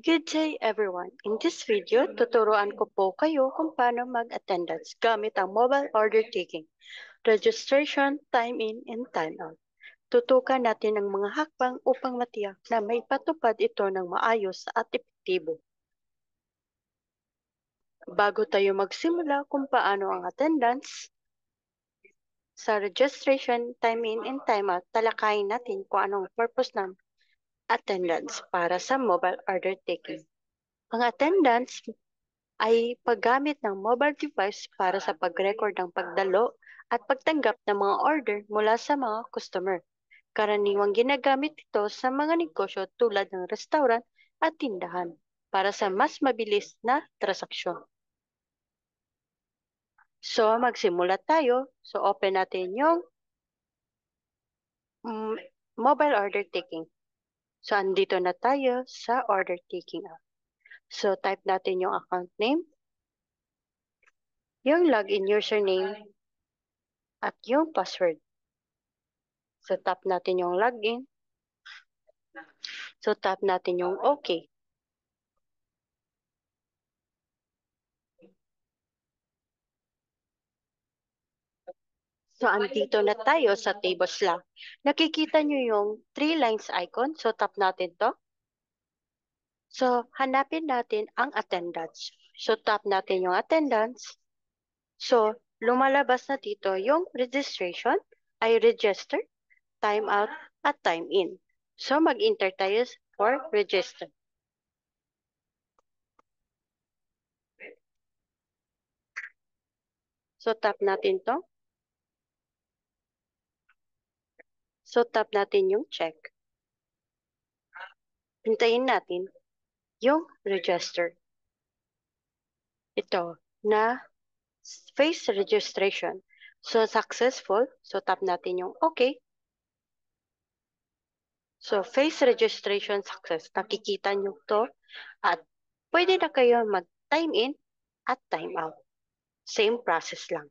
Good day everyone! In this video, tuturuan ko po kayo kung paano mag-attendance gamit ang mobile order taking, registration, time in, and time out. Tutukan natin ang mga hakbang upang matiyak na may patupad ito ng maayos at epektibo. Bago tayo magsimula kung paano ang attendance, sa registration, time in, and time out, talakayin natin kung anong purpose ng attendance para sa mobile order taking. Ang attendance ay paggamit ng mobile device para sa pag-record ng pagdalo at pagtanggap ng mga order mula sa mga customer. Karaniwang ginagamit ito sa mga negosyo tulad ng restaurant at tindahan para sa mas mabilis na transaksyon. So, magsimula tayo. So, open natin yung mobile order taking. So, andito na tayo sa order taking app. So, type natin yung account name, yung login username, at yung password. So, tap natin yung login. So, tap natin yung OK. So, andito na tayo sa tables lang. Nakikita nyo yung 3 lines icon. So, tap natin to. So, hanapin natin ang attendance. So, tap natin yung attendance. So, lumalabas na dito yung registration, ay register, time out, at time in. So, mag-enter tayo for register. So, tap natin to. So, tap natin yung check. Hintayin natin yung register. Ito na face registration. So, successful. So, tap natin yung OK. So, face registration success. Nakikita nyo to. At pwede na kayo mag-time in at time out. Same process lang.